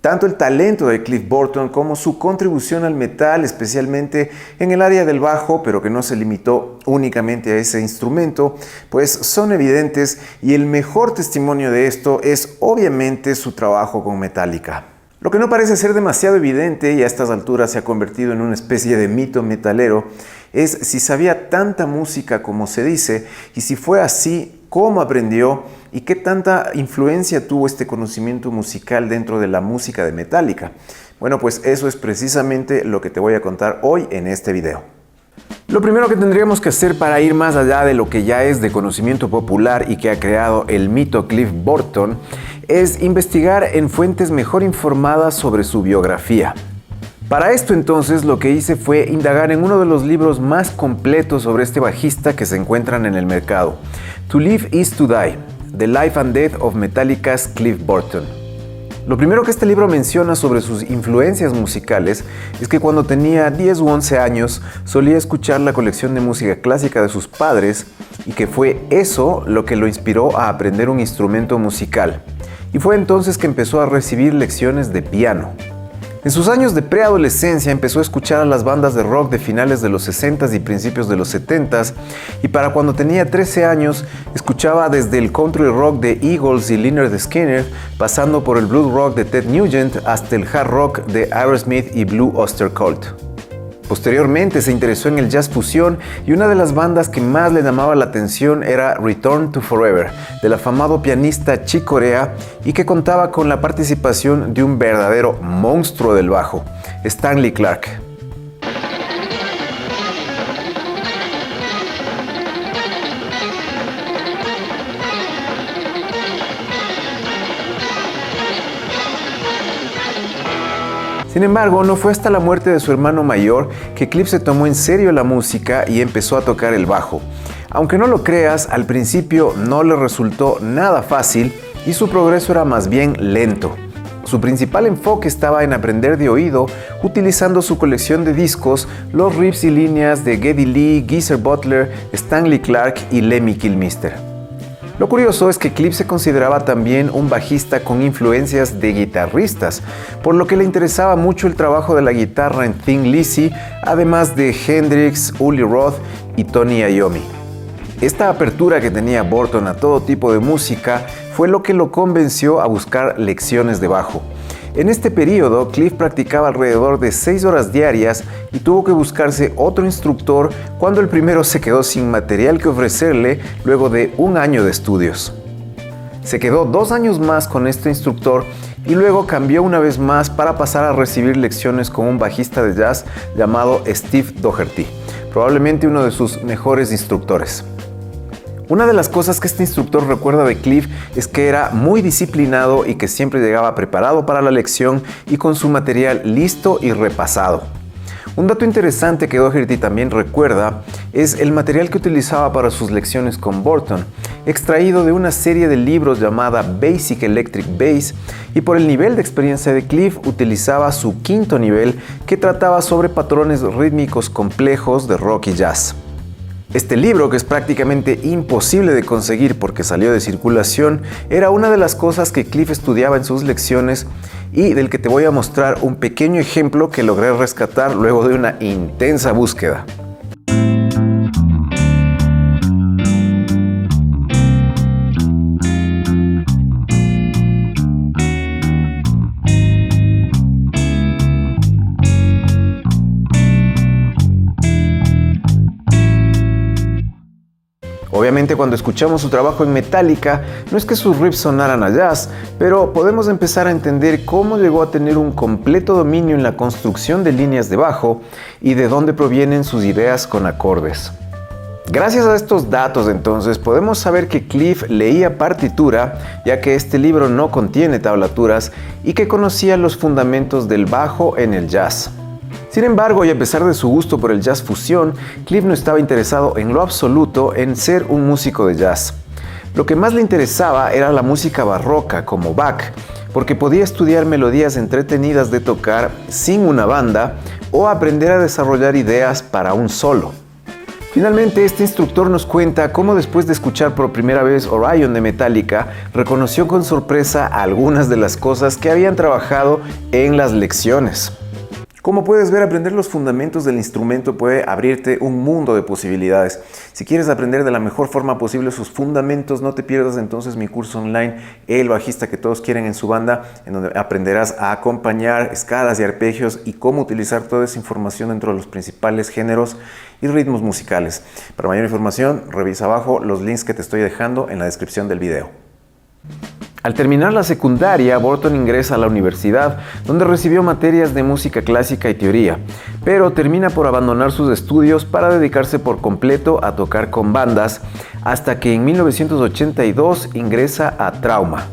Tanto el talento de Cliff Burton como su contribución al metal, especialmente en el área del bajo, pero que no se limitó únicamente a ese instrumento, pues son evidentes, y el mejor testimonio de esto es obviamente su trabajo con Metallica. Lo que no parece ser demasiado evidente y a estas alturas se ha convertido en una especie de mito metalero es si sabía tanta música como se dice, y si fue así, cómo aprendió y qué tanta influencia tuvo este conocimiento musical dentro de la música de Metallica. Bueno, pues eso es precisamente lo que te voy a contar hoy en este video. Lo primero que tendríamos que hacer para ir más allá de lo que ya es de conocimiento popular y que ha creado el mito Cliff Burton es investigar en fuentes mejor informadas sobre su biografía. Para esto entonces lo que hice fue indagar en uno de los libros más completos sobre este bajista que se encuentran en el mercado, To Live is to Die, The Life and Death of Metallica's Cliff Burton. Lo primero que este libro menciona sobre sus influencias musicales es que cuando tenía 10 u 11 años solía escuchar la colección de música clásica de sus padres y que fue eso lo que lo inspiró a aprender un instrumento musical. Y fue entonces que empezó a recibir lecciones de piano. En sus años de preadolescencia empezó a escuchar a las bandas de rock de finales de los 60s y principios de los 70s, y para cuando tenía 13 años escuchaba desde el country rock de Eagles y Lynyrd Skynyrd, pasando por el blues rock de Ted Nugent hasta el hard rock de Aerosmith y Blue Oyster Cult. Posteriormente se interesó en el jazz fusión y una de las bandas que más le llamaba la atención era Return to Forever, del afamado pianista Chick Corea, y que contaba con la participación de un verdadero monstruo del bajo, Stanley Clarke. Sin embargo, no fue hasta la muerte de su hermano mayor que Cliff se tomó en serio la música y empezó a tocar el bajo. Aunque no lo creas, al principio no le resultó nada fácil y su progreso era más bien lento. Su principal enfoque estaba en aprender de oído, utilizando su colección de discos, los riffs y líneas de Geddy Lee, Geezer Butler, Stanley Clarke y Lemmy Kilmister. Lo curioso es que Cliff se consideraba también un bajista con influencias de guitarristas, por lo que le interesaba mucho el trabajo de la guitarra en Thin Lizzy, además de Hendrix, Uli Roth y Tony Iommi. Esta apertura que tenía Burton a todo tipo de música fue lo que lo convenció a buscar lecciones de bajo. En este periodo, Cliff practicaba alrededor de 6 horas diarias y tuvo que buscarse otro instructor cuando el primero se quedó sin material que ofrecerle luego de un año de estudios. Se quedó 2 años más con este instructor y luego cambió una vez más para pasar a recibir lecciones con un bajista de jazz llamado Steve Doherty, probablemente uno de sus mejores instructores. Una de las cosas que este instructor recuerda de Cliff es que era muy disciplinado y que siempre llegaba preparado para la lección y con su material listo y repasado. Un dato interesante que Doherty también recuerda es el material que utilizaba para sus lecciones con Burton, extraído de una serie de libros llamada Basic Electric Bass, y por el nivel de experiencia de Cliff utilizaba su quinto nivel que trataba sobre patrones rítmicos complejos de rock y jazz. Este libro, que es prácticamente imposible de conseguir porque salió de circulación, era una de las cosas que Cliff estudiaba en sus lecciones y del que te voy a mostrar un pequeño ejemplo que logré rescatar luego de una intensa búsqueda. Obviamente cuando escuchamos su trabajo en Metallica, no es que sus riffs sonaran a jazz, pero podemos empezar a entender cómo llegó a tener un completo dominio en la construcción de líneas de bajo y de dónde provienen sus ideas con acordes. Gracias a estos datos entonces podemos saber que Cliff leía partitura, ya que este libro no contiene tablaturas, y que conocía los fundamentos del bajo en el jazz. Sin embargo, y a pesar de su gusto por el jazz fusión, Cliff no estaba interesado en lo absoluto en ser un músico de jazz. Lo que más le interesaba era la música barroca, como Bach, porque podía estudiar melodías entretenidas de tocar sin una banda o aprender a desarrollar ideas para un solo. Finalmente, este instructor nos cuenta cómo después de escuchar por primera vez Orion de Metallica, reconoció con sorpresa algunas de las cosas que habían trabajado en las lecciones. Como puedes ver, aprender los fundamentos del instrumento puede abrirte un mundo de posibilidades. Si quieres aprender de la mejor forma posible sus fundamentos, no te pierdas entonces mi curso online, El bajista que todos quieren en su banda, en donde aprenderás a acompañar escalas y arpegios y cómo utilizar toda esa información dentro de los principales géneros y ritmos musicales. Para mayor información, revisa abajo los links que te estoy dejando en la descripción del video. Al terminar la secundaria, Burton ingresa a la universidad, donde recibió materias de música clásica y teoría, pero termina por abandonar sus estudios para dedicarse por completo a tocar con bandas, hasta que en 1982 ingresa a Trauma.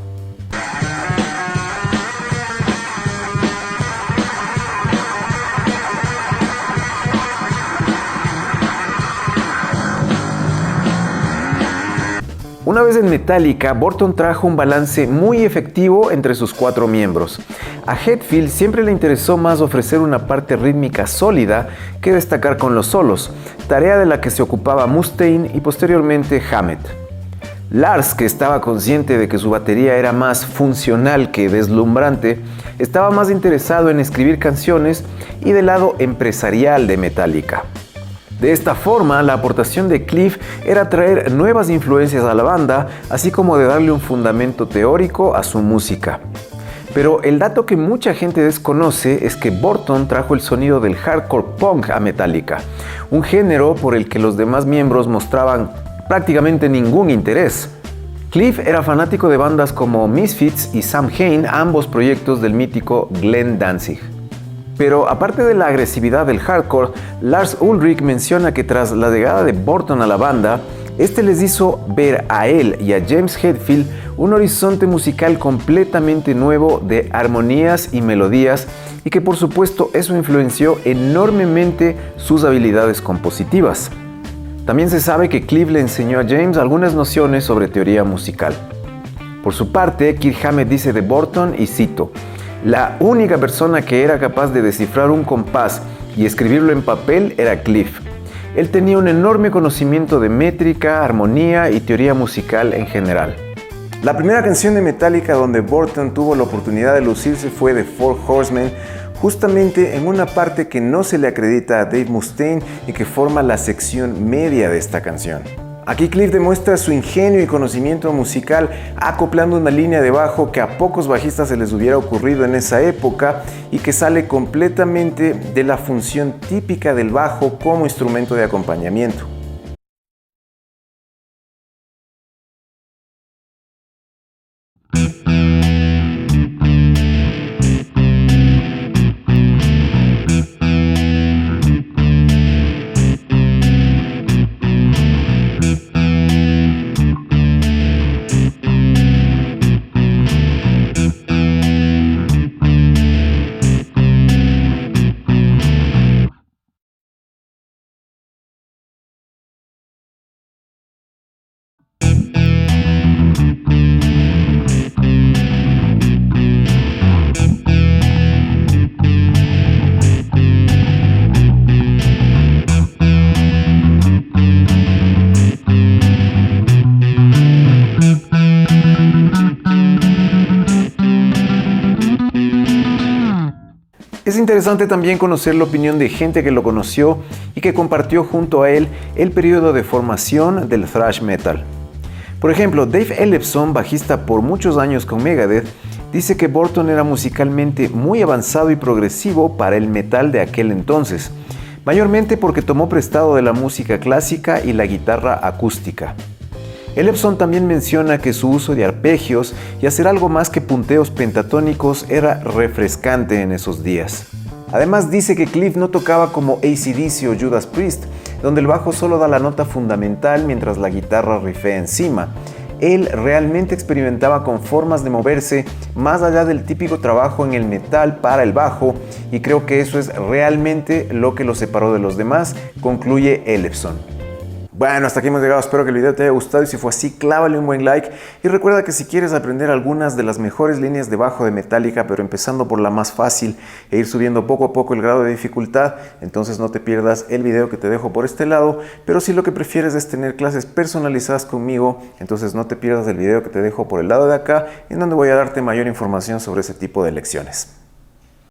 Una vez en Metallica, Burton trajo un balance muy efectivo entre sus 4 miembros. A Hetfield siempre le interesó más ofrecer una parte rítmica sólida que destacar con los solos, tarea de la que se ocupaba Mustaine y posteriormente Hammett. Lars, que estaba consciente de que su batería era más funcional que deslumbrante, estaba más interesado en escribir canciones y del lado empresarial de Metallica. De esta forma, la aportación de Cliff era traer nuevas influencias a la banda, así como de darle un fundamento teórico a su música. Pero el dato que mucha gente desconoce es que Burton trajo el sonido del hardcore punk a Metallica, un género por el que los demás miembros mostraban prácticamente ningún interés. Cliff era fanático de bandas como Misfits y Samhain, ambos proyectos del mítico Glenn Danzig. Pero aparte de la agresividad del hardcore, Lars Ulrich menciona que tras la llegada de Burton a la banda, este les hizo ver a él y a James Hetfield un horizonte musical completamente nuevo de armonías y melodías, y que por supuesto eso influenció enormemente sus habilidades compositivas. También se sabe que Cliff le enseñó a James algunas nociones sobre teoría musical. Por su parte, Kirk Hammett dice de Burton, y cito: "La única persona que era capaz de descifrar un compás y escribirlo en papel era Cliff. Él tenía un enorme conocimiento de métrica, armonía y teoría musical en general". La primera canción de Metallica donde Burton tuvo la oportunidad de lucirse fue The Four Horsemen, justamente en una parte que no se le acredita a Dave Mustaine y que forma la sección media de esta canción. Aquí Cliff demuestra su ingenio y conocimiento musical acoplando una línea de bajo que a pocos bajistas se les hubiera ocurrido en esa época y que sale completamente de la función típica del bajo como instrumento de acompañamiento. Es interesante también conocer la opinión de gente que lo conoció y que compartió junto a él el periodo de formación del thrash metal. Por ejemplo, Dave Ellefson, bajista por muchos años con Megadeth, dice que Burton era musicalmente muy avanzado y progresivo para el metal de aquel entonces, mayormente porque tomó prestado de la música clásica y la guitarra acústica. Ellefson también menciona que su uso de arpegios y hacer algo más que punteos pentatónicos era refrescante en esos días. Además dice que Cliff no tocaba como AC/DC o Judas Priest, donde el bajo solo da la nota fundamental mientras la guitarra rifea encima. Él realmente experimentaba con formas de moverse más allá del típico trabajo en el metal para el bajo, y creo que eso es realmente lo que lo separó de los demás, concluye Ellefson. Bueno, hasta aquí hemos llegado. Espero que el video te haya gustado y si fue así, clávale un buen like. Y recuerda que si quieres aprender algunas de las mejores líneas de bajo de Metallica, pero empezando por la más fácil e ir subiendo poco a poco el grado de dificultad, entonces no te pierdas el video que te dejo por este lado. Pero si lo que prefieres es tener clases personalizadas conmigo, entonces no te pierdas el video que te dejo por el lado de acá, en donde voy a darte mayor información sobre ese tipo de lecciones.